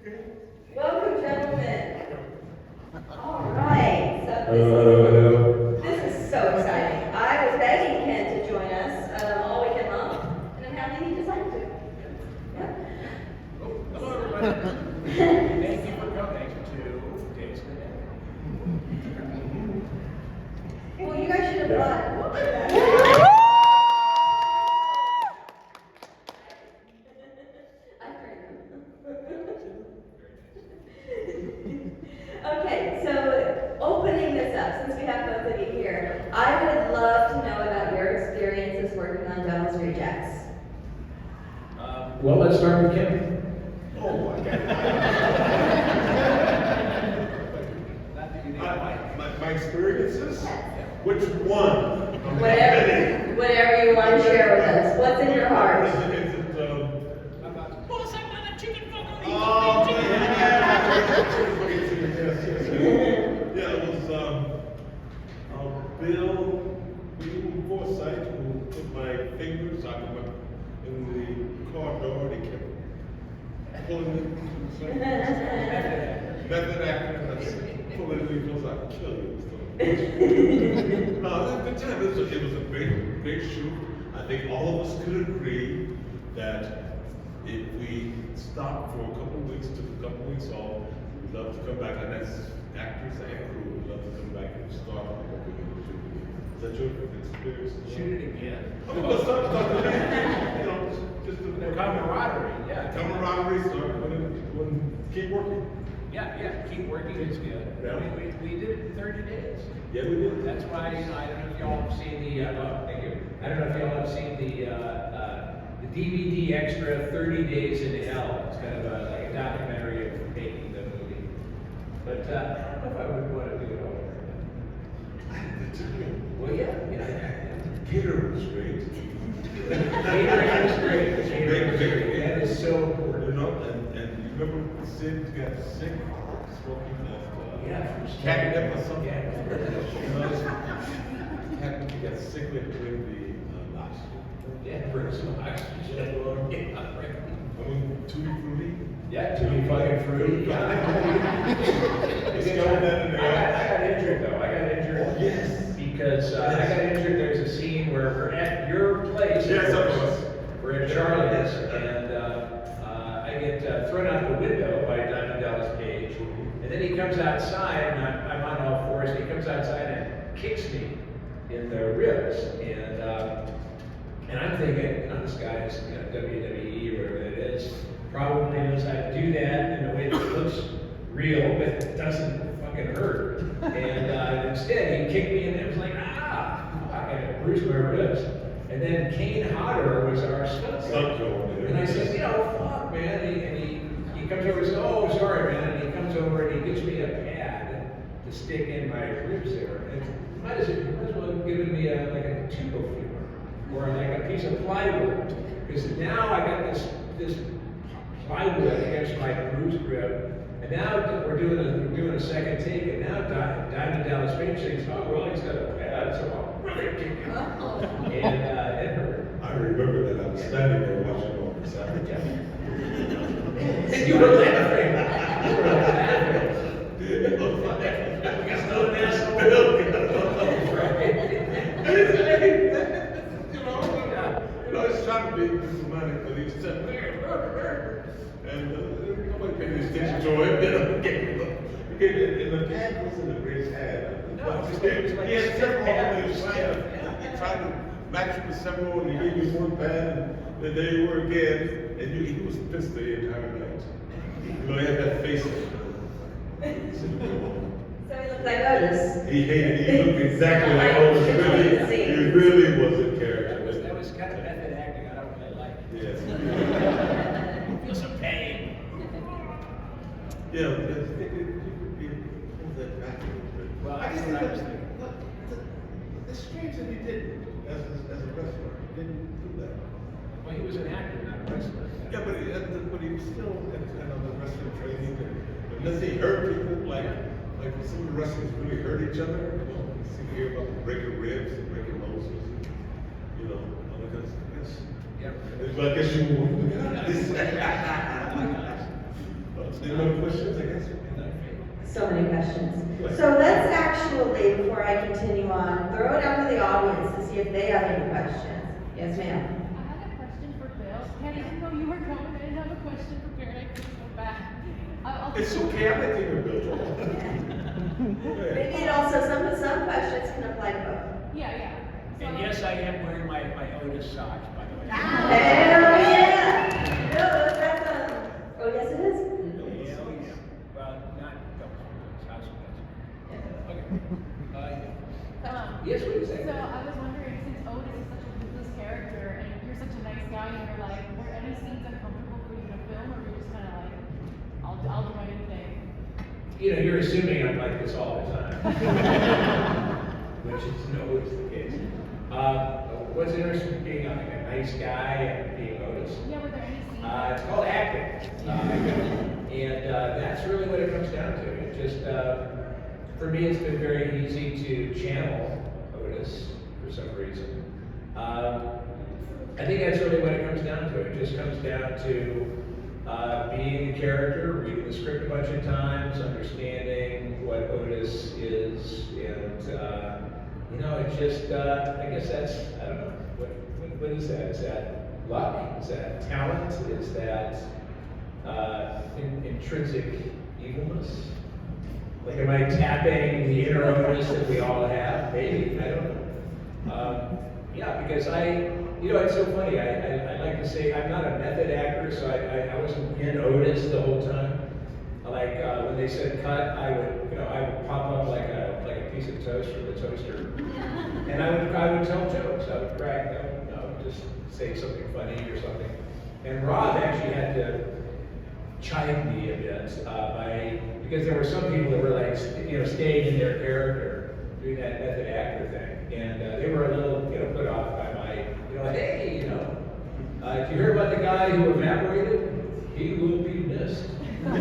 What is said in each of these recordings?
Welcome, gentlemen. All right, so this is so exciting. I was begging Ken to join us all weekend long, and I'm happy he decided to. Yep. Hello, everybody. Thank you for coming to Days of the Day. Well, you guys should have brought. Okay, so opening this up, since we have both of you here, I would love to know about your experiences working on Devil's Rejects. Well, let's start with Ken. Oh, my God. My experiences? Which one? Whatever you want to share with us. What's in your heart? Oh, yeah, it was Bill Forsythe who put my fingers in the car door and he kept pulling me. Method acting, that's pulling me because I could kill you. No, at the time it was a great shoot. I think all of us could agree that if we stopped for a couple of weeks, took a couple of weeks off, we'd love to come back, and that's actors and crew, we'd love to come back and start what we're going to shoot again. Is that your experience? Shoot it again. Well, start again. You know, just The camaraderie, yeah. camaraderie, keep working. Yeah, keep working is good. Yeah. We did it in 30 days. Yeah, we did. That's why, I don't know if y'all have seen thank you. I don't know if y'all have seen the DVD extra 30 Days in Hell. It's kind of like a documentary of making the movie. But I don't know if I would want to do it over. Well, yeah. Gator was great. Catering is great. Catering is Great. great. That is so important. You know, and you remember Sid got sick smoking that catnip or something? Yeah. Catnip, he got sick with the oxygen. Yeah, bring some oxygen. Yeah, right. I mean, Tutti Frutti. Yeah, to be fucking fruity. It's going that in there. I got injured though. I got injured. Oh, yes. Because I got injured. There's a scene where we're at your place. Yes, of course. We're at Charlie's, and I get thrown out the window by Diamond Dallas Page, and then he comes outside, and I'm on all fours, and he comes outside and kicks me in the ribs, and I'm thinking, oh, this guy's WWE or whatever it is, probably knows how to do that in a way that looks real, but it doesn't fucking hurt. And instead, he kicked me, and it was like, fuck, and it bruised my ribs. And then Kane Hodder was our stunt double. And I said, fuck, man. And he comes over and says, oh, sorry, man. And he comes over and he gives me a pad to stick in my ribs there. And might as well have given me like a tube of humor or like a piece of plywood. Because now I got this plywood against my bruised rib. And now we're doing a second take, and now Diamond Dallas Page thinks, oh, well, he's got a pad, so I'll really kick him. And it hurt. I remember that. I was standing there watching all this. And you were laughing. You were laughing. It was like, It's not an asshole. He's trying to be diplomatic, but he's saying, and nobody paid any attention to him. And the pad wasn't a great pad. No, it was like he had several pad. others he tried to match with several, and he gave you one pad, and then there you were again, and he was pissed the entire night. He had that face. So he looked like Otis. He looked exactly like Otis. He really was in character. That was kind of method acting. I don't really like it. Yes. Feel some pain. Yeah, because pull that back a little bit. Well, I guess that's what I was thinking. It's strange that he didn't, as a wrestler, he didn't do that. Well, he was an actor, not a wrestler. Yeah, but he was still kind of the wrestling training. Unless he hurt people, like some of the wrestlers really hurt each other. You know, you see here about breaking ribs and breaking noses, and, all that kind of stuff. Yes. Yep. But I guess you won't. So many questions. So let's actually, before I continue on, throw it out to the audience to see if they have any questions. Yes, ma'am. I had a question for Bill. Ken, I didn't know you were coming. I didn't have a question prepared. I couldn't go back. It's okay, I'm not even Bill. Maybe it also, some questions can apply to both. Yeah. So And yes, I am wearing my Otis socks, by the way. Hell yeah! No, that's oh yes it is? Yeah, yeah. Well, not double house Okay. Yes, what is that? So I was wondering, since Otis is such a ruthless character and you're such a nice guy in your life, were any scenes uncomfortable for you to film, or were you just kind of like, I'll do my own thing? You know, you're assuming I'm like this all the time. Which is always the case. What's interesting being like a nice guy and being Otis? Yeah, were there any scenes? It's called acting. And that's really what it comes down to. It just, for me, it's been very easy to channel Otis for some reason. I think that's really what it comes down to. It just comes down to being a character, reading the script a bunch of times, understanding what Otis is, and you know, it's just, I guess that's, I don't know, what is that? Is that luck? Is that talent? Is that intrinsic evilness? Like, am I tapping the inner Otis that we all have? Maybe, I don't know. Yeah, because you know, it's so funny. I like to say I'm not a method actor, so I wasn't in Otis the whole time. Like when they said cut, I would pop up like a piece of toast from the toaster, and I would tell jokes. I would crack. I would just say something funny or something. And Rob actually had to chide me a bit because there were some people that were like staying in their character, doing that method actor thing, and they were a little put off by my hey did you hear about the guy who evaporated? He will be missed. Stuff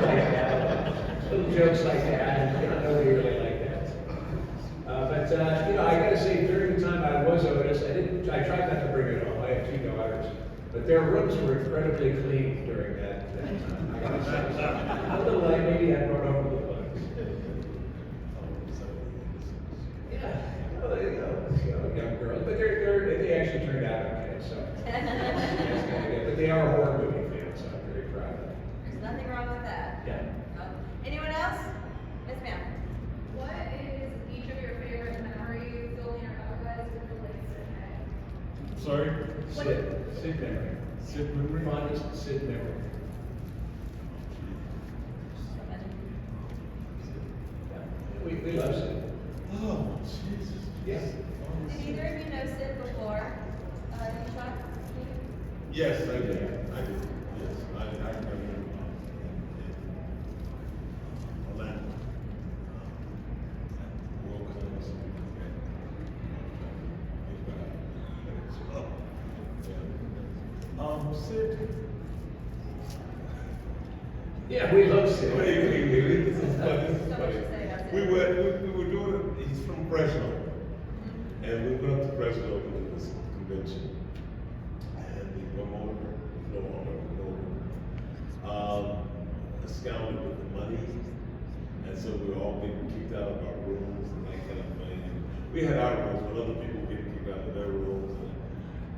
like that, little jokes like that, and nobody really liked that. But I got to say, during the time I was Otis, I tried not to bring it home. I have 2 daughters, but their rooms were incredibly clean during that time. I got to say, a little like maybe I brought over the place. Yeah, well, young girls, but they actually turned out okay. So, but they are horror movie fans, so I'm very proud of them. There's nothing wrong with that. Yeah. Anyone else? Yes, ma'am. What is each of your favorite memories, filming or otherwise, with the late Sid? Sorry? Sid memory. Sid memory? Fondest Sid memory. We love Sid. Oh, Jesus. Yeah. Did either of you know Sid before? You shot? Yes, I did. Yes, I remember. Orlando. World Class. Sid. Yeah, we love Sid. Wait. This is funny. This is So much funny. to say about We Sid. were doing it. He's from Fresno, and we went up to Fresno to this convention, and the promoter, no longer, astounded with the money, and so we were all getting kicked out of our rooms and that kind of thing. And we had our rooms, but other people were getting kicked out of their rooms,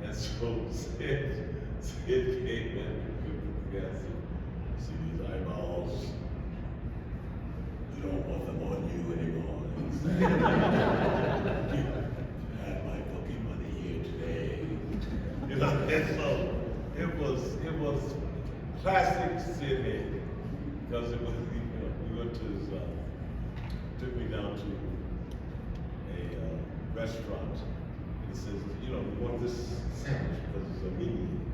and so Sid came in, yes, see these eyeballs. We don't want them on you anymore. You had my booking money here today. And so it was classic Sydney, because it was, we went to his, took me down to a restaurant. And he says, we want this sandwich because it's a medium.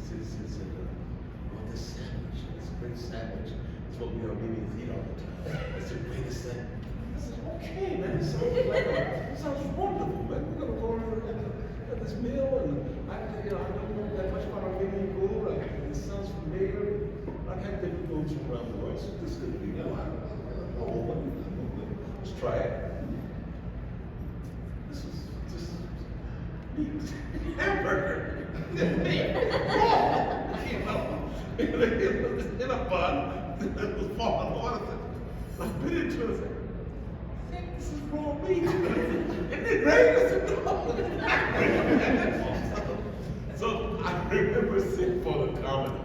Sid said, I want this sandwich. It's a great sandwich. It's what we Armenians eat all the time. It's the greatest thing. I said, okay, man, it sounds wonderful, man. We're gonna go over and have this meal, and I don't know that much about Armenian food. It sounds familiar. I've had different foods from around the world, so this could be, I don't know. Let's try it. This is just meat. Hamburger. Meat. In a bun. it was falling apart. I bit into it. I said, I think this is wrong meat. And it rained. I said, no. So I remember sitting for the comedy.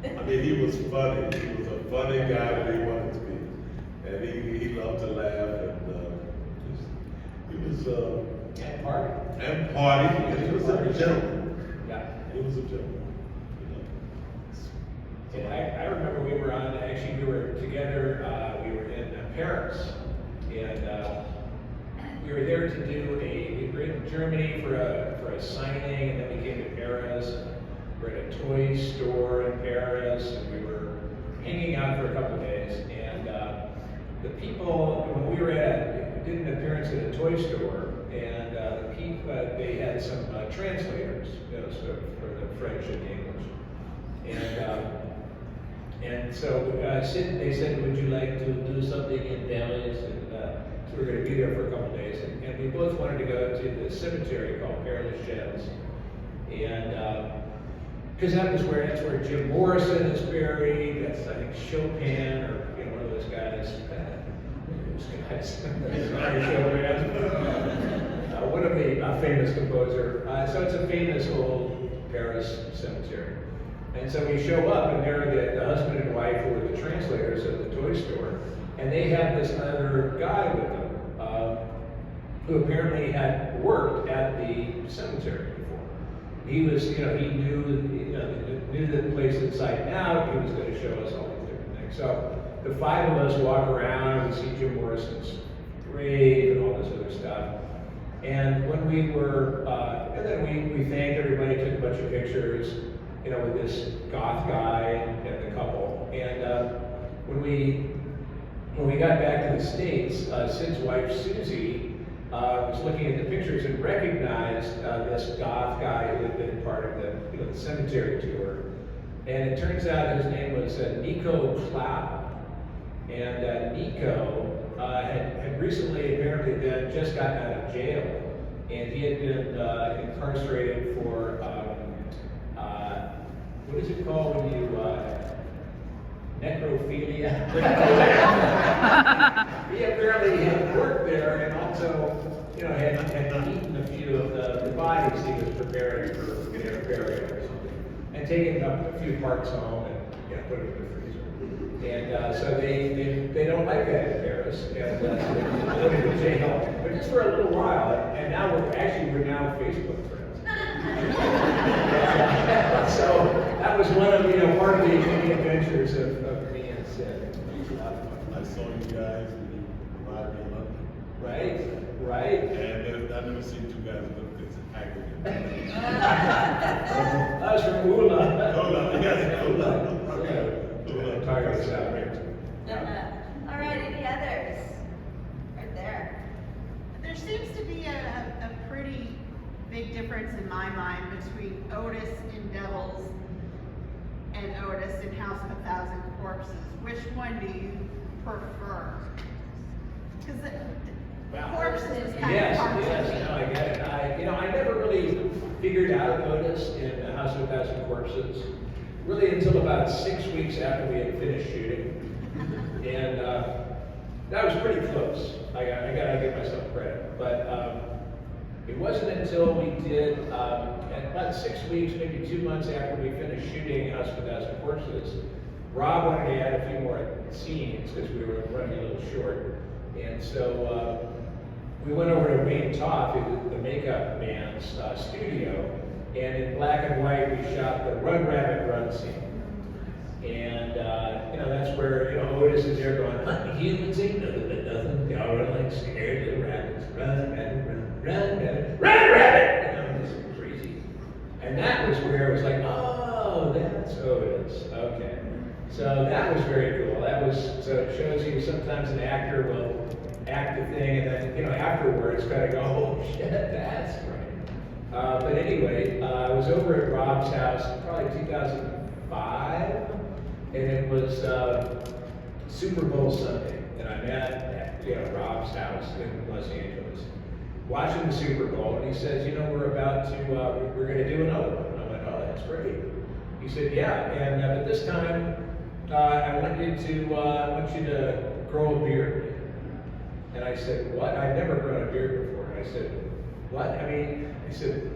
I mean, he was funny. He was a funny guy when he wanted to be. And he loved to laugh. And he was, And party. and party. And he was a gentleman. Yeah. He was a gentleman. And I remember we were together, we were in Paris, and we were there to do we were in Germany for a signing, and then we came to Paris. We're at a toy store in Paris, and we were hanging out for a couple of days, and the people, when we were did an appearance at a toy store, and the people, they had some translators, so for the French and English. And so they said, would you like to do something in Paris? And so we're going to be there for a couple of days. And we both wanted to go to the cemetery called Père Lachaise. And because that's where Jim Morrison is buried. That's, I think, Chopin, or one of those guys. Sorry, Chopin. One of the famous composer. So it's a famous old Paris cemetery. And so we show up, and they're the husband and wife who were the translators at the toy store, and they have this other guy with them, who apparently had worked at the cemetery before. He was, he knew the place inside and out. He was going to show us all these different things. So the five of us walk around, we see Jim Morrison's grave and all this other stuff. And when we were, and then we thanked everybody, took a bunch of pictures, with this goth guy and the couple. And when we got back to the States, Sid's wife, Susie, was looking at the pictures and recognized this goth guy who had been part of the cemetery tour. And it turns out his name was Nico Cloud. And Nico had recently apparently just gotten out of jail. And he had been incarcerated for what is it called when you, necrophilia? He apparently had worked there and also, had eaten a few of the bodies he was preparing for burial or something. And taken up a few parts home and put it in the freezer. And so they don't like that in Paris. And so they put him in jail. But just for a little while. And now we're now Facebook friends. So that was one of part of the adventures of me and Sid. I saw you guys when you arrived in London. Right. And I've never seen two guys look this aggregate. That was from Ula. Yes, Ula. Tiger South. All right, any others? Right there. There seems to be a pretty big difference in my mind between Otis in Devils and Otis in House of 1,000 Corpses. Which one do you prefer? Because the corpse is kind of hard to Yes, beat. no, I get it. I never really figured out Otis in the House of 1,000 Corpses, really until about 6 weeks after we had finished shooting. And that was pretty close. I gotta give myself credit. But it wasn't until we did, at about 6 weeks, maybe 2 months after we finished shooting House of 1,000 Corpses, Rob wanted to add a few more scenes because we were running a little short. And so we went over to Wayne Toth, the makeup man's studio, and in black and white we shot the Run Rabbit Run scene. And that's where Otis is there going, hunting humans ain't nothing but nothing. They all run like scared little rabbits. Run, rabbit, run, rabbit, run, rabbit. It's crazy. And that was where it was like, oh, that's Otis. Okay. So that was very cool. So it shows you sometimes an actor will act the thing, and then afterwards kind of go, oh shit, that's right. But anyway, I was over at Rob's house probably 2005, and it was Super Bowl Sunday, and I'm at Rob's house in Los Angeles, watching the Super Bowl, and he says, we're about to we're going to do another one. And I went, oh, that's great. He said, yeah, and but this time I want you to grow a beard. And I said, what? I'd never grown a beard before. And I said, what? I said,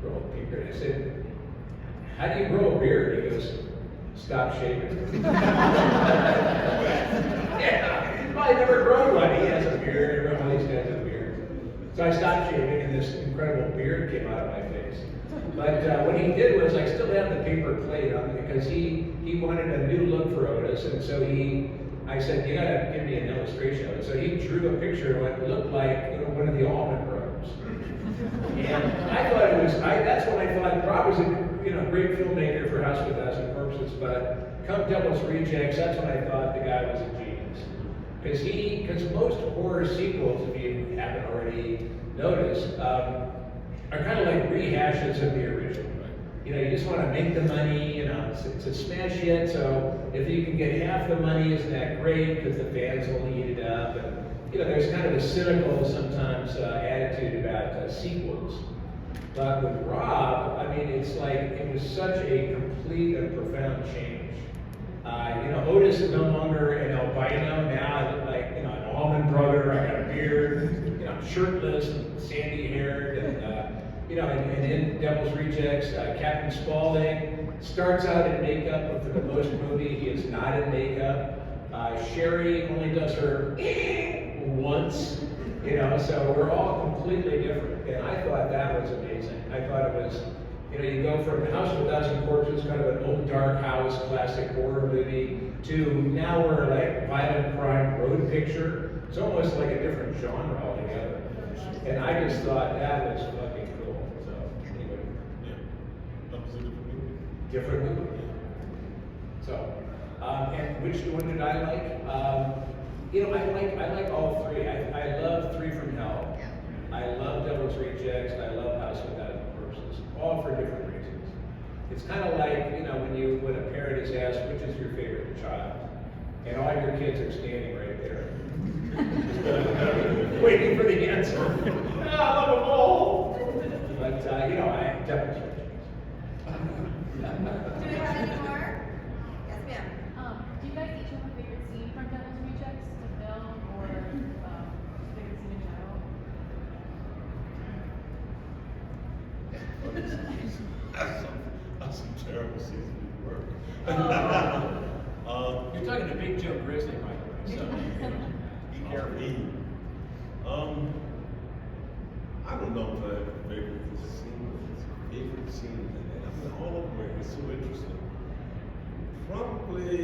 grow a beard. I said, how do you grow a beard? He goes, stop shaving. Yeah, he's probably never grown one. He has a beard. Everyone else has a beard. So I stopped shaving, and this incredible beard came out of my face. But what he did was, I still have the paper plate on because he wanted a new look for Otis, and so I said, you gotta give me an illustration of it. So he drew a picture of what looked like one of the Allman Brothers. And I thought it was, that's when I thought Rob was a great filmmaker for House of a Thousand Corpses, but come Devil's Rejects, that's when I thought the guy was a genius. Because most horror sequels, if you haven't already noticed, are kind of like rehashes of the original. You just want to make the money, it's a smash hit, so if you can get half the money, isn't that great, because the fans will eat it up. And, there's kind of a cynical, sometimes, attitude about sequels. But with Rob, it's like, it was such a complete and profound change. Otis is no longer an albino, now I look like, an Allman Brother, I got a beard, I'm shirtless, and sandy haired, and in Devil's Rejects, Captain Spaulding starts out in makeup, but for the most movie, he is not in makeup. Sherry only does her once, so we're all completely different. And I thought that was amazing. I thought it was, you go from House of a Thousand Corpses, kind of an old dark house, classic horror movie, to now we're like violent crime road picture. It's almost like a different genre altogether. And I just thought that was fucking cool. So, anyway. Yeah. That was a different movie. Different movie. So, and which one did I like? I like all three. I love Three from Hell. I love Devil's Rejects. I love House of a Thousand Corpses. All for different reasons. It's kind of like, when a parent is asked, which is your favorite child? And all your kids are standing right there. Waiting for the answer. I love them all. But, I definitely. Do we have any more? Yes, ma'am. Do you guys each have a favorite scene from Devil's Rejects to film, or favorite scene in general? That's some terrible season of work. You're talking to Big Joe Grizzly, by the way, so be careful. I don't know if I have a favorite scene. All of them are so interesting. Probably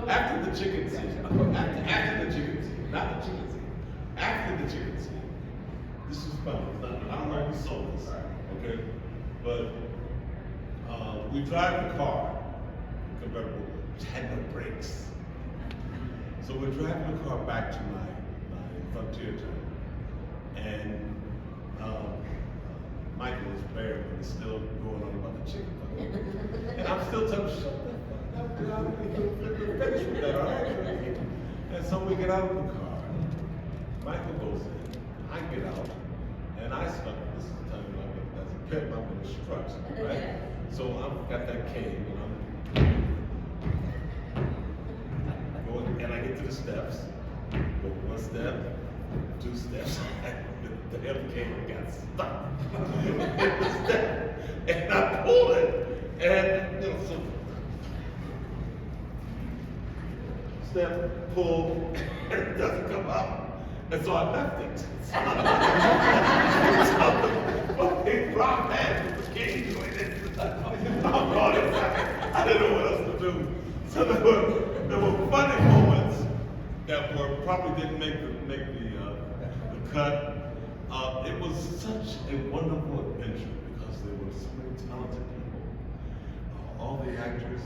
after the chicken scene. After the chicken scene, not the chicken scene. After the chicken scene. This is fun. I don't know if you saw this, okay? But we drive the car, convertible, which had no brakes. So we're driving the car back to my frontier town, and Michael is married, but he's still going on about the chicken fuck. And I'm still telling him, shut the fuck up, we're finished with that, all right? And so we get out of the car, Michael goes in, I get out, and I start, this is the time as a pimp, I'm in the struts, right? So I've got that cane, and I get to the steps, go one step, two steps, the hell cane got stuck in the step, and I pulled it, and so step, pull, and it doesn't come out, and so I left it. So they dropped that with the cane doing it. I'm gone inside. I didn't know what else to do. So there were funny moments that probably didn't make the cut. It was such a wonderful adventure because there were so many talented people. All the actors,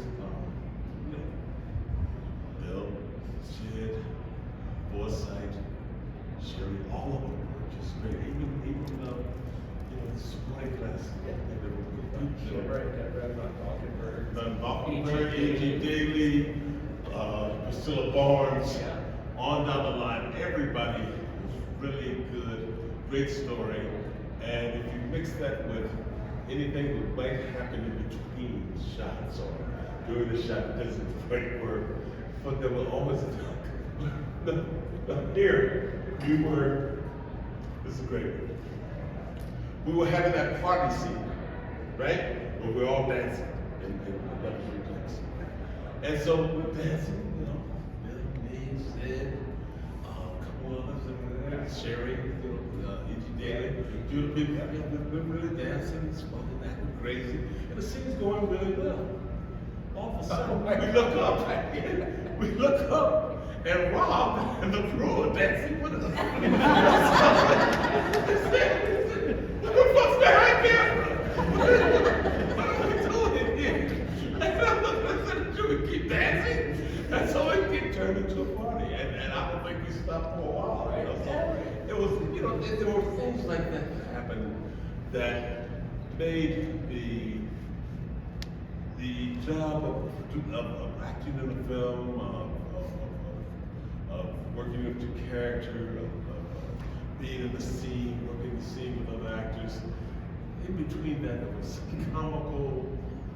Bill, Sid, Forsythe, Sherry, all of them were just great. Even the supply class. Mockingbird, A.G. Daly, Priscilla Barnes, on down the line, everybody was really good, great story. And if you mix that with anything that might happen in between shots or during the shot doesn't quite work. But there was always here we were. This is great. We were having that party scene, right? Where we're all dancing in Double Duplex. And so we're dancing, you know, me, Sid, a couple of others, Sherry, you know, E.G. Daly, Judah people. I mean, we're really dancing, smoking, acting crazy, and the scene's going really well. All of a sudden, we look up, and Rob and the crew are dancing with us. What the fuck's behind camera? What are we doing in here? And I looked and said, should we keep dancing? And so it turned into a party, and I don't think we stopped for a while. You know? So it was, you know, there were things like that happen that made the job of acting in a film, of working with the character, of being in the scene, working the scene with other actors. In between that, there was comical,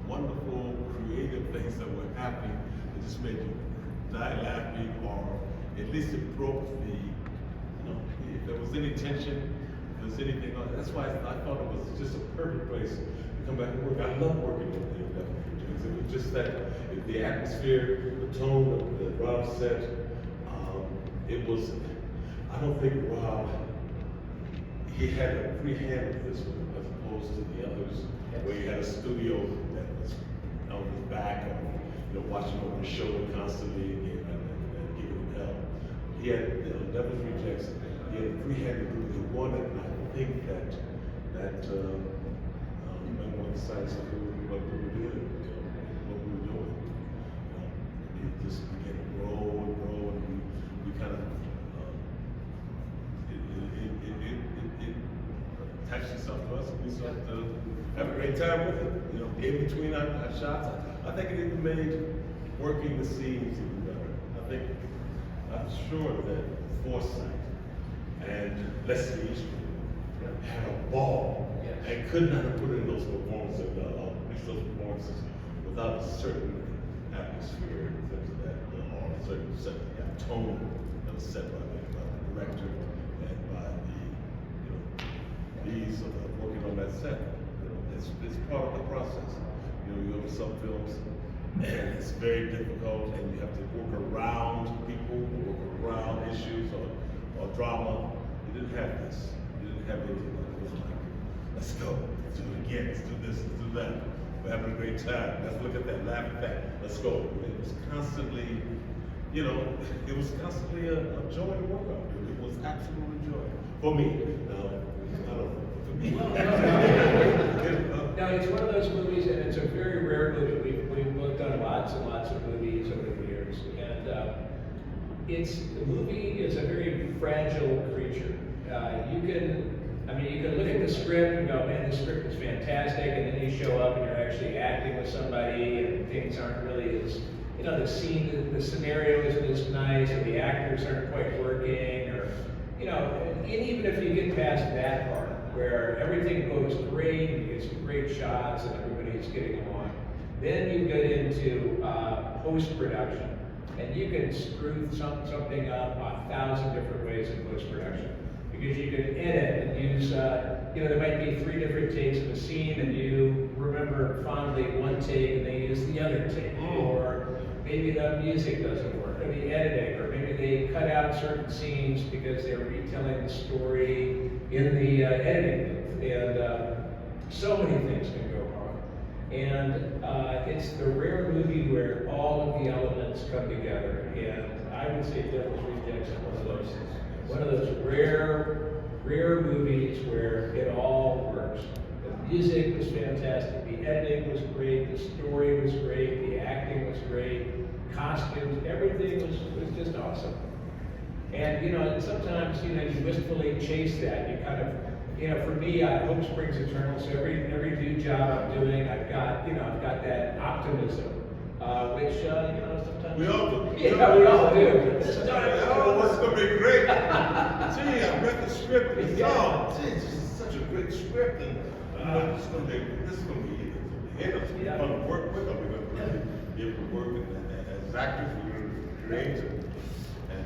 wonderful, creative things that were happening that just made you die laughing, or at least it broke the, you know, if there was any tension, if there was anything on it. That's why I thought it was just a perfect place to come back and work. I love working with the projects. It was just that the atmosphere, the tone that Rob set, it was, I don't think Rob, he had a free hand with this one as opposed to the others, where he had a studio that was on his back, or, you know, watching over his shoulder constantly and giving him help. He had, you know, Devil's Rejects, he had a free hand to do what he wanted, and I think that he might want to decide what we were doing, you know, what we were doing. You know, it just began to grow and grow, and we kind of, it attached itself to us, and we started to have a great time with it. You know, in between our shots, I think it even made working the scenes even better. I'm sure that Forsythe and Leslie Eastman had a ball and could not have put in those performances, without a certain atmosphere in terms of that, or a certain tone that was set by the director and by the, these working on that set. You know, it's part of the process. You know, you have some films, and it's very difficult, and you have to work around people, work around issues or drama. You didn't have this. You didn't have anything like it. It was like, let's go, let's do it again, let's do this, let's do that. We're having a great time. Let's look at that, laugh at that. Let's go. It was constantly, you know, it was constantly a joy to work on. It was absolutely joy for me. I don't know. For me. No, it's one of those movies, and it's a very rare movie. We've looked on lots and lots of movies over the years, and the movie is a very fragile creature. You can look at the script and go, man, this script is fantastic, and then you show up and you're actually acting with somebody, and things aren't really as, you know, the scenario isn't as nice, or the actors aren't quite working, or, you know, and even if you get past that part, where everything goes great, and you get some great shots, and everybody's getting along, then you get into post-production, and you can screw something up 1,000 different ways in post-production. Because you can edit and use, there might be 3 different takes of a scene, and you remember fondly one take and they use the other take. Or maybe the music doesn't work, or the editing, or maybe they cut out certain scenes because they're retelling the story in the editing booth. And so many things can go wrong. And it's the rare movie where all of the elements come together. And I would say Devil's Rejects is one of those rare movies where it all works. The music was fantastic, the editing was great, the story was great, the acting was great, costumes, everything was just awesome. And sometimes you wistfully chase that. You kind of, for me, hope springs eternal. So every new job I'm doing, I've got that optimism, which sometimes we all do. Yeah, we all do. Oh, this is gonna be great. Gee, I read the script and gee, this is such a great script, and But this is gonna be it. It's gonna be fun to work with. We're gonna really be able to work and as actors, we're gonna create and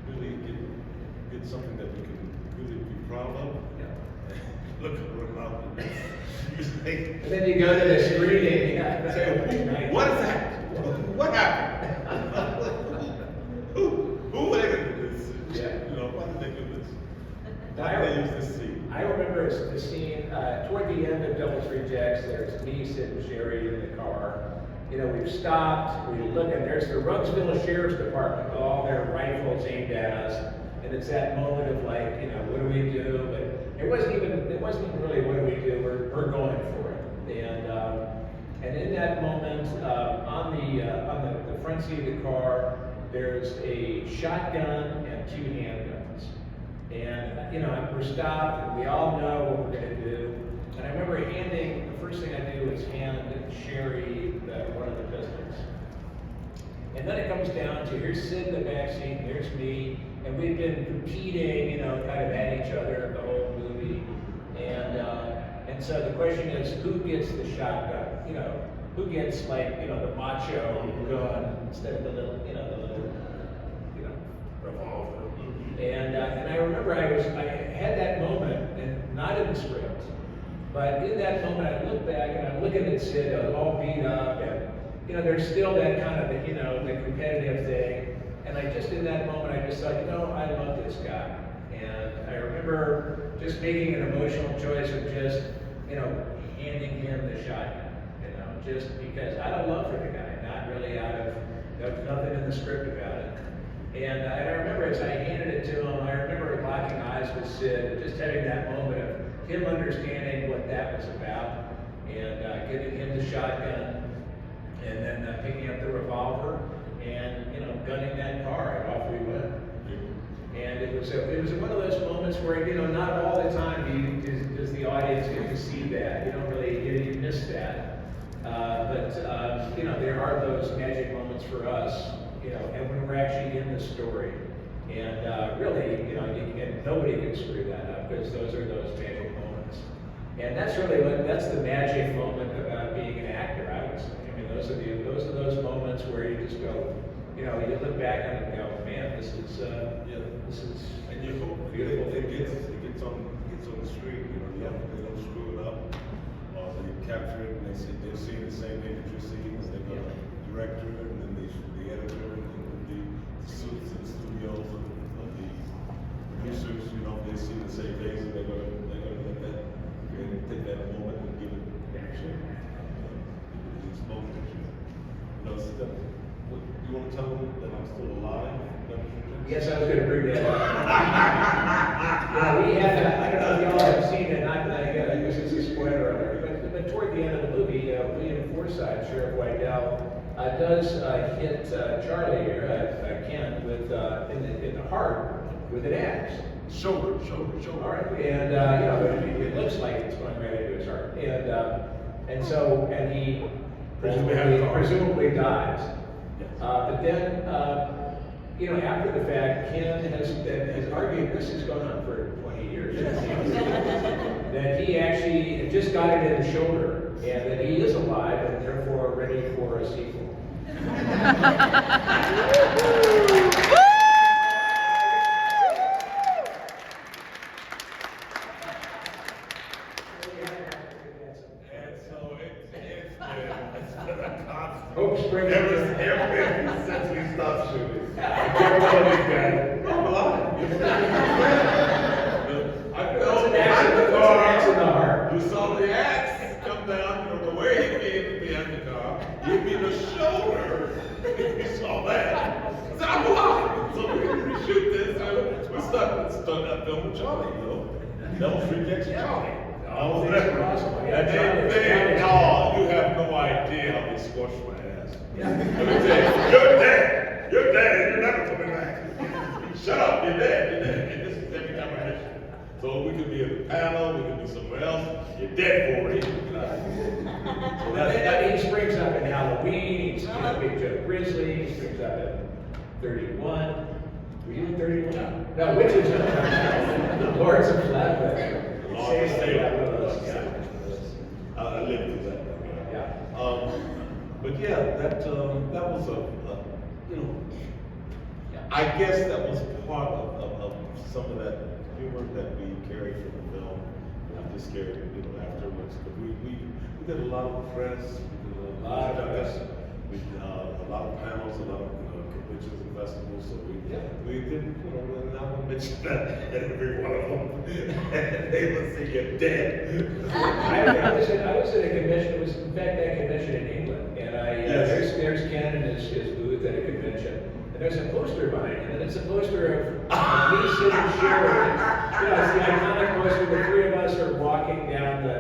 really get something that we can really be proud of. Yeah. Look around. And then you go to the screening. Say, what is that? What happened? Who edited this? Yeah. Why did they do this? I Why did they use this scene? I remember the scene toward the end of Devil's Rejects. There's me, Sid, and Sherry in the car. We've stopped. We look, and there's the Rugsville Sheriff's Department with all their rifles aimed at us. And it's that moment of like, what do we do? But it wasn't even really what do we do. We're going for it. And in that moment, on the front seat of the car, there's a shotgun and 2 handguns. And we're stopped, and we all know what we're going to do. And I remember the first thing I do is hand Sherry one of the pistols. And then it comes down to, here's Sid in the back seat, and there's me, and we've been competing, kind of at each other the whole movie. And so the question is, who gets the shotgun? Who gets the macho gun instead of the little revolver? And I remember I had that moment, and not in the script, but in that moment I look back and I'm looking at Sid all beat up, and there's still that kind of the competitive thing. And in that moment I just thought, I love this guy. And I remember just making an emotional choice of just, handing him the shotgun. Just because out of love for the guy, not really out of, nothing in the script about it. And I remember as I handed it to him, I remember locking eyes with Sid, and just having that moment of him understanding what that was about, and giving him the shotgun, and then picking up the revolver, and gunning that car, and off we went. And it was one of those moments where not all the time does the audience get to see that. You don't really you miss that. But there are those magic moments for us, and when we're actually in the story. And really, and nobody can screw that up, because those are those magic moments. And that's the magic moment about being an actor, I would say. I mean, those are those moments where you just go, you look back on it and go, man, this is And you hope beautiful. it gets on the screen. They don't screw it up. They capture it, and they're seeing the same thing that you're seeing. As they've got a director, and then the editor, and the suits and studios of the producers. They see the same things, and they're gonna let that take that moment and give it the exposure. So you want to tell them that I'm still alive? Yes, I was going to bring that up. We had, I don't know if y'all have seen it, not that this is a spoiler alert, but toward the end of the movie, William Forsythe, Sheriff Wydell, does hit Charlie, Ken, in the heart with an axe. Shoulder. All right, and it looks like it's going right into his heart, and he presumably dies. But then, after the fact, Ken has argued, this has gone on for 20 years, that he actually just got it in the shoulder, and that he is alive and therefore ready for a sequel. Hope spring Ever since we stopped shooting, I kept telling these guys, I'm alive. I felt the axe in the heart. You saw the axe come down, the way he came behind the car, hit me in the shoulder. You saw that. I said, I'm alive. So we reshoot this. We're stuck that film with Charlie, Devil's Rejects Charlie. Oh, that's awesome. And you have no idea how they squashed my ass. Let me tell you, you're dead, you're never coming back. Shut up, you're dead. And this is every time I mention it. So we could be at the panel, we could be somewhere else, you're dead for it. So He springs up in Halloween, he's Big Joe Grizzly, he springs up in 31. Were you in 31? No, which is Lords of Flatbush. Arthur Salem. Yeah. I lived through that. Yeah. But yeah, that was you know, I guess that was part of some of that humor that we carried from the film. I'm just scared, afterwards. But we did a lot of press, we did a lot of press, we did a lot of panels, a lot of conventions and festivals. So we did, and I want to mention that at every one of them. And they would say you're dead. I was at a convention. It was in fact that convention in England, and there's Ken in his booth at a convention, and there's a poster behind him, and it's a poster of me sitting sharing. It's the iconic poster. The three of us are walking down the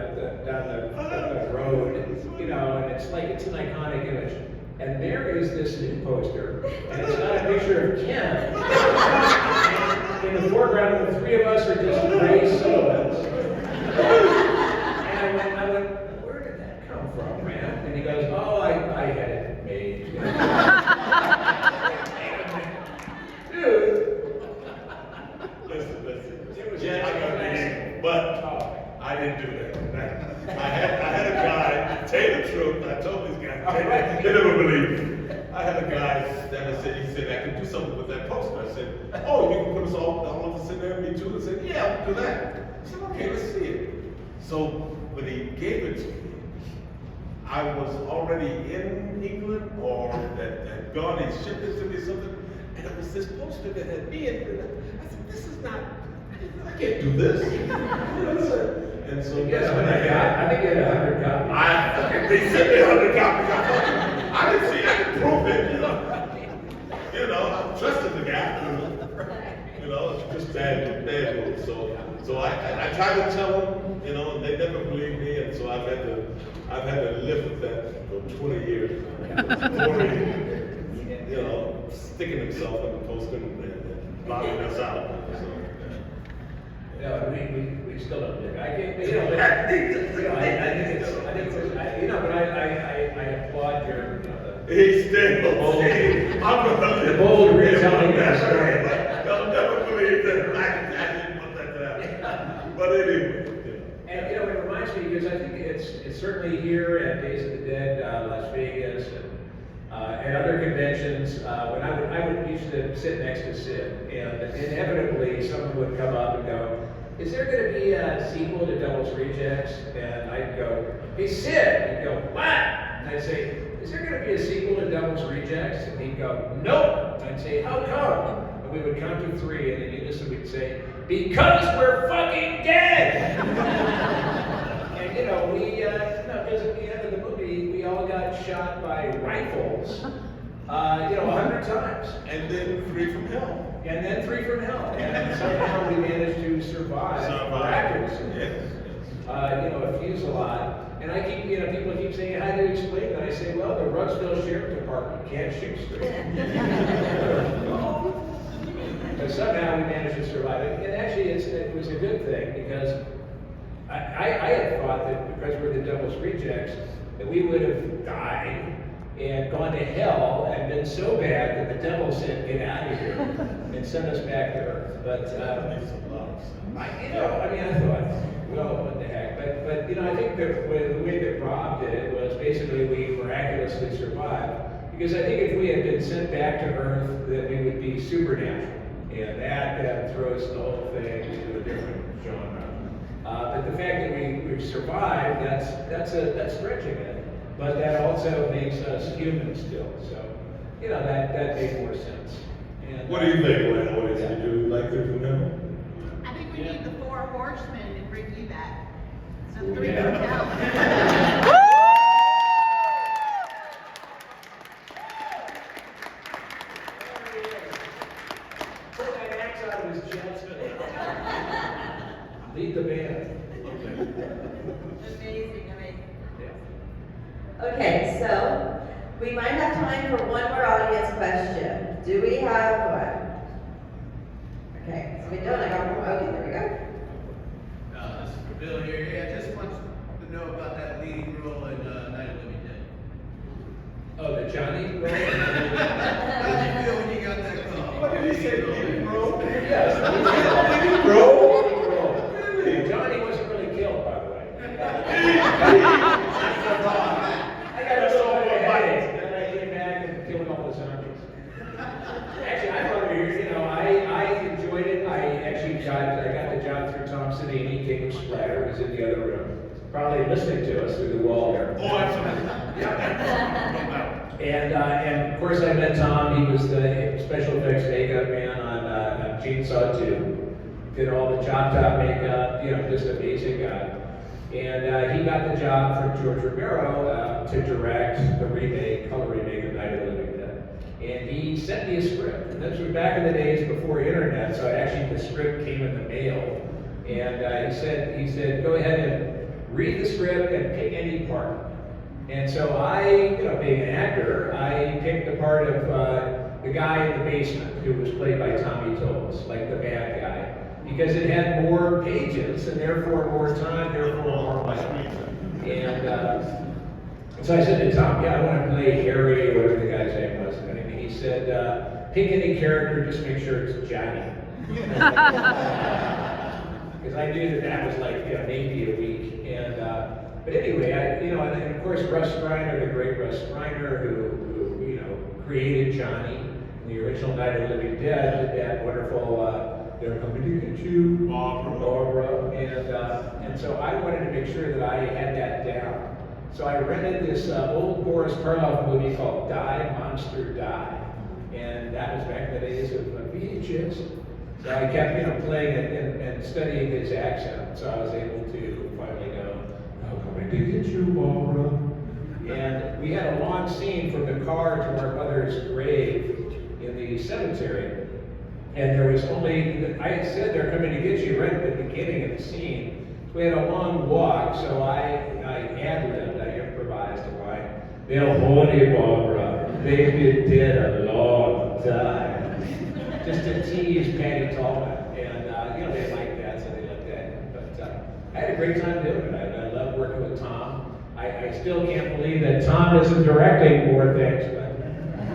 road, and it's an iconic image. And there is this new poster, and it's got a picture of Ken. And in the foreground, the three of us are just gray silhouettes. And I went, where did that come from, man? And he goes, oh, I had it made. Dude. Listen. Yeah, I got it, but I didn't do that. I had a guy, tell you the truth, I told these guys, they never believed me. I had a guy that he said, I can do something with that poster. I said, oh, you can put us all of us in there, me too. I said, yeah, I'll do that. I said, okay, let's see it. So when he gave it to me, I was already in England or had gone and shipped it to me something, and it was this poster that had me in it. I said, this is not, I can't do this. And so Yes, I think you had 100 copies. they sent me 100 copies. I didn't see, I didn't prove it, I trusted the guy, it's just bad news. So I tried to tell them, and they never believed me, and so I've had to live with that for 20 years. Sticking himself in the poster and blocking us out. No, we still don't do it. I think, but I think I applaud your, He's still the bold retelling of the story. They'll never believe that I didn't put that down. But anyway. And it reminds me, because I think it's certainly here at Days of the Dead, Las Vegas, and other conventions, when I would used to sit next to Sid, and inevitably someone would come up and go, is there going to be a sequel to Devil's Rejects? And I'd go, hey Sid! He'd go, what? And I'd say, is there going to be a sequel to Devil's Rejects? And he'd go, nope! And I'd say, how come? And we would count to 3, and in unison we'd say, because we're fucking dead! And because at the end of the movie, we all got shot by rifles, 100 times. And then 3 from hell. And then 3 from hell. And somehow we managed to survive. Miraculously. Yes. A fuselage. And I keep, people keep saying, how do you explain that? I say, well, the Ruxville Sheriff Department can't shoot straight. But somehow we managed to survive it. And actually, it was a good thing because I had thought that because we're the Devil's Rejects, that we would have died and gone to hell and been so bad that the devil said, get out of here and send us back to Earth. But, That makes a lot of sense. I thought, well, what the heck. But I think the way that Rob did it was basically we miraculously survived. Because I think if we had been sent back to Earth, that we would be supernatural. And that throws the whole thing into a different genre. But the fact that we survived, that's stretching it. But that also makes us human still. So, that made more sense. And, What do you think, Lana? Did you like 3 from hell? I think we need the 4 horsemen and bring you back. So Ooh, 3 yeah. from hell. Pull that axe out of his chest. Lead the band. Amazing. Yeah. Okay, so we might have time for one more audience question. Do we have one? Okay, so we don't. I got one. Okay, there we go. This is for Bill here. Yeah, I just want to know about that leading role in Night of the Living Dead. Oh, the Johnny role? How did you feel when you got that call? What did he say, leading role? Yes. Leading role? Johnny wasn't really probably listening to us through the wall there. Oh, absolutely. And of course I met Tom. He was the special effects makeup man on Chainsaw 2. Did all the chop top makeup, just an amazing guy. And he got the job from George Romero to direct the remake, color remake of Night of the Living Dead. And he sent me a script. And this was back in the days before internet, so the script came in the mail. And he said, go ahead and read the script and pick any part. And so I, being an actor, I picked the part of the guy in the basement who was played by Tommy Tolles, like the bad guy, because it had more pages and therefore more time, therefore more money. And so I said to Tom, I want to play Harry or whatever the guy's name was. And he said, pick any character, just make sure it's Johnny. Because I knew that was like maybe a week. And but anyway, and of course Russ Streiner, the great Russ Streiner, who created Johnny in the original Night of the Living Dead, did that wonderful "They're Coming to Get You," Barbara, and so I wanted to make sure that I had that down. So I rented this old Boris Karloff movie called Die Monster Die, and that was back in the days of VHS. So I kept playing it and studying his accent, so I was able to finally go, "I'm coming to get you, Barbara." And we had a long scene from the car to our mother's grave in the cemetery. And there was only, I had said they're coming to get you right at the beginning of the scene. So we had a long walk, so I ad-libbed, I improvised a line. "They'll hold you, Barbara. They've been dead a long time." Just to tease Patty Tallman. And, they liked that, so they let that in. But I had a great time doing it. I love working with Tom. I still can't believe that Tom isn't directing more things, but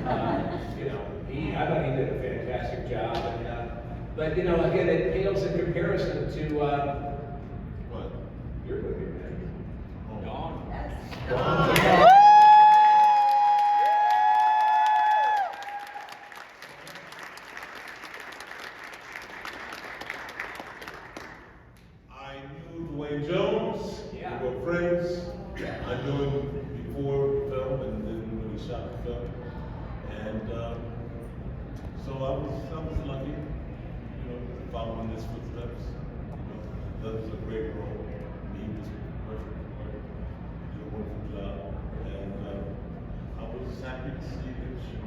I thought he did a fantastic job. And, but again, it pales in comparison to What? your movie, man. Dawn. I knew Dwayne Jones. Yeah. We were friends. I knew him before the film and then when he shot the film. And so I was lucky, following his footsteps. That was a great role. He was perfect for it. Did a wonderful job. And I was happy to see that you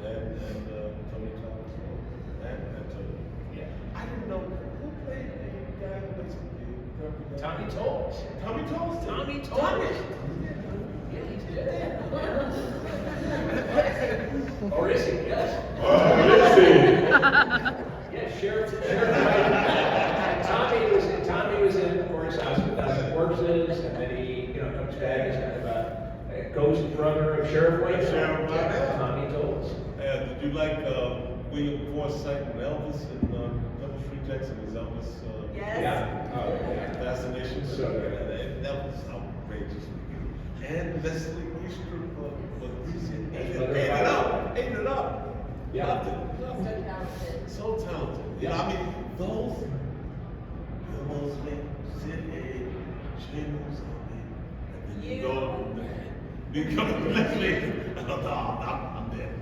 and Tony Thomas. And Tony. Yeah. I didn't know who played the guy who makes the Tommy Tolles. Tommy Tolles. Tommy Tolles. Yeah, he's dead. Or is he? Yes. Oh, is Yeah, Sheriff White. Tommy was in, of course, House of a Thousand Corpses, and then he, comes back as kind of a ghost brother of Sheriff White. Sheriff White, yeah. Tommy Tolles. And did you like William Forsythe and Elvis and Double Street Jackson as Elvis? Yes. Yeah. Oh, yeah. Fascination. So good. And that was outrageous. And Leslie Easter was That's ate what it they're up. Ate it up. Yeah. Loved it. So talented. Those Bill Moseley, Sid Haig, Jim Moseley, and then you go from there. Become Leslie. I'm dead.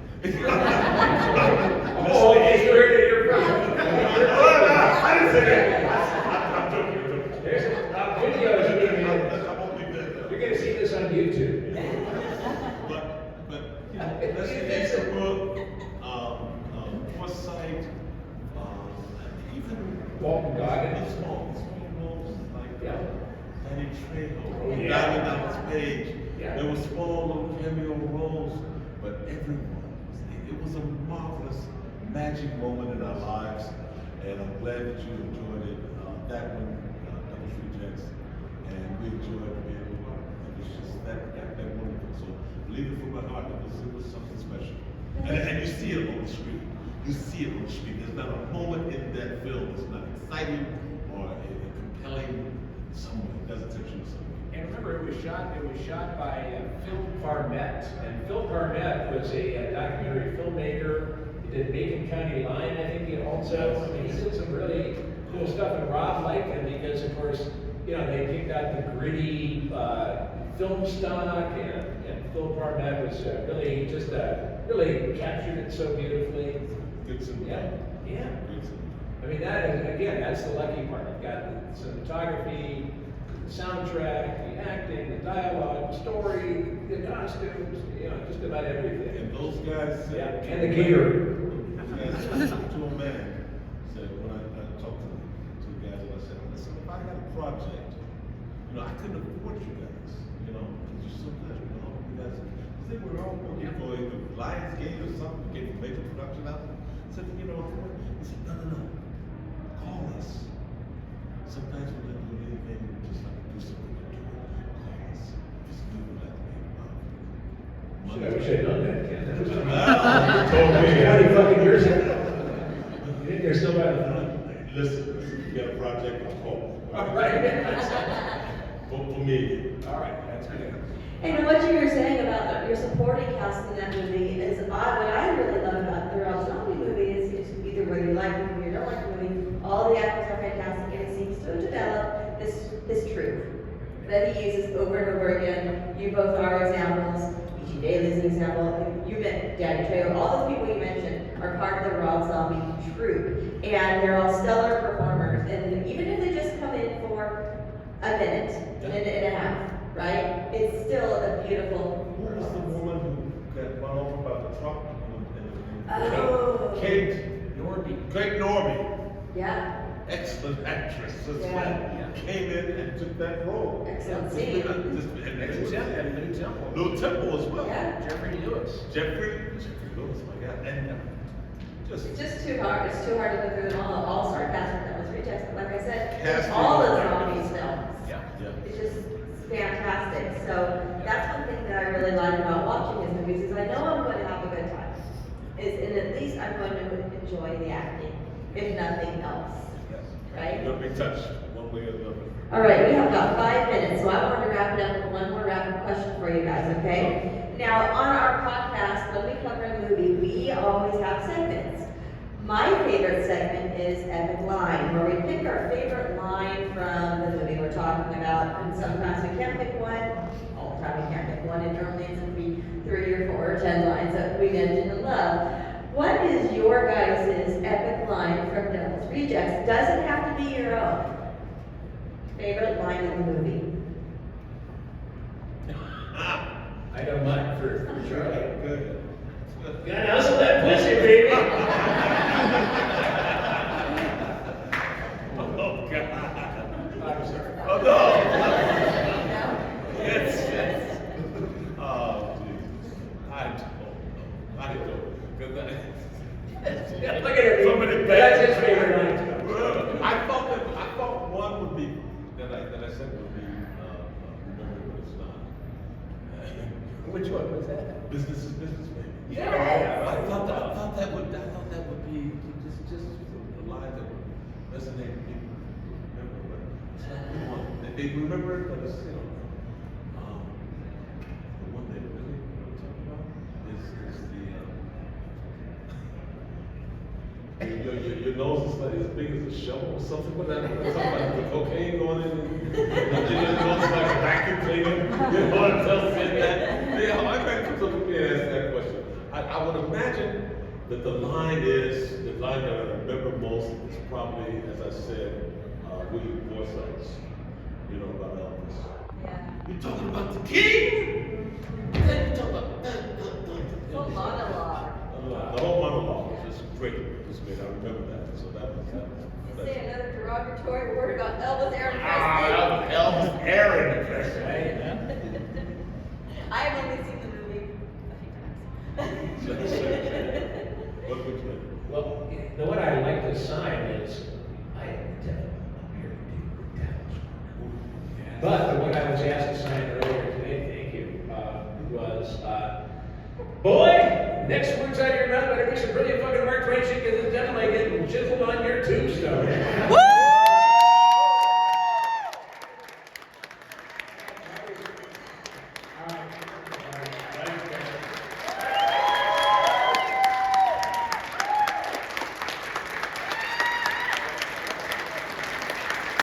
Oh, okay, you heard it here first. I didn't say that. I'm joking. There's a video. You're going to see this on YouTube. But Leslie Easterbrook, Forsythe, even Walton Goggins. small roles like Yeah. Danny Trejo, Oh, yeah. Diamond Dallas Page. Yeah. There were small little cameo roles, but everyone it was a marvelous magic moment in our lives, and I'm glad that you enjoyed it. That one, Double Street Jackson, and we enjoyed being able to. It was just that wonderful. So believe it from my heart, it was something special. And you see it on the screen. You see it on the screen. There's not a moment in that film that's not exciting or compelling somewhere. It doesn't touch you somewhere. And remember, it was shot by Phil Parmet, and Phil Parmet was a documentary filmmaker. He did Macon County Line, I think he also. I mean, he did some really cool stuff, and Rob liked them because, of course, you know, they picked out the gritty film stock, and Phil Barnett was really just really captured it so beautifully. Good cinematography. Yeah. Good cinematography. I mean, that is, again, that's the lucky part. You've got the cinematography, the soundtrack, the acting, the dialogue, the story, the costumes, you know, just about everything. And those guys said, Yeah, and the gear. those guys said to a man, said, when I talked to the guys, I said, listen, if I had a project, you know, I couldn't afford you guys, you know, because you're so good, you know, you guys, they were all working for either Lionsgate or something, getting major production out. I said, you know, he said, no, call us. Sometimes we're not doing anything, we just like to do something to do it. Call us. Just do it like me. I wish I'd known that, Ken. That was Told me. 20 fucking years ago. You think there's nobody? Listen, you got a project, I'll call. All right. For me. All right, that's good. And what you were saying about your supporting cast in that movie is what I really love about the Rob Zombie movie is either whether you like the movie or don't like the movie, all the actors are fantastic, and it seems to develop this truth that he uses over and over again. You both are examples. E.G. Daly's an example. You met Danny Trejo. All those people you mentioned are part of the Rob Zombie troupe, and they're all stellar performers. And even if they just come in for a minute, and a half, right? It's still a beautiful. Who was the woman who got run over by the truck? Oh. Kate Norby. Kate Norby. Yeah, Excellent actress as Yeah. well. Yeah. Came in and took that role. excellent Just scene. and Lou Temple. Lou Temple as well. Yeah. Jeffrey Lewis. Jeffrey Lewis, my God. And just It's just too hard. It's too hard to go through them all star cast that was rejects. But like I said, Casting. all of the zombies films. Yeah. It's just fantastic. So that's one thing that I really like about watching his movies is I know I'm going to have a good time. And at least I'm going to enjoy the acting, if nothing else. yes. Right? You're gonna be touched one way or another. All right, we have about 5 minutes, so I wanted to wrap it up with one more rapid question for you guys, okay? Now, on our podcast, when we cover a movie, we always have segments. My favorite segment is Epic Line, where we pick our favorite line from the movie we're talking about, and sometimes we can't pick one, all the time we can't pick one, and normally it's going to be 3 or 4 or 10 lines that we mentioned and love. What is your guys' epic line from Devil's Rejects? Doesn't have to be your own. Favorite line in the movie? I know mine for sure. Good. Gotta hustle that pussy, baby. Oh, God. I'm sorry. Oh, no. Yes. Oh, Jesus. I don't know. Because Look at it. Somebody That's his favorite line. I thought one would be that I said would be remember but it's not. Which one was that? Business is business, baby. Yes. I thought that would be just a line that would resonate with people. Remember, but it's not the one. They remember it, but it's the one they really talk about is your nose is like as big as a shovel or something. What that? Talking about the cocaine going in, and your nose is like a vacuum cleaner. You know what I'm saying? Yeah, I might come up and ask that question. I would imagine that the line that I remember most is probably, as I said, William Forsythe's, you know, about Elvis. Yeah. You're talking about the king? Then you talking about Full monologue. the whole monologue was just great. It was great. I remember that. So that was Say another derogatory word about Elvis Aaron Elvis Aaron Presley. I have only seen the movie a few times. What would you think? Well, the one I like to sign is, I am the devil, I'm here to do the devil's work. But the one I was asked to sign earlier today, thank you, was, boy, next words out of your mouth better be some brilliant fucking Mark Twain shit, because it's definitely getting chiseled on your tombstone. Woo!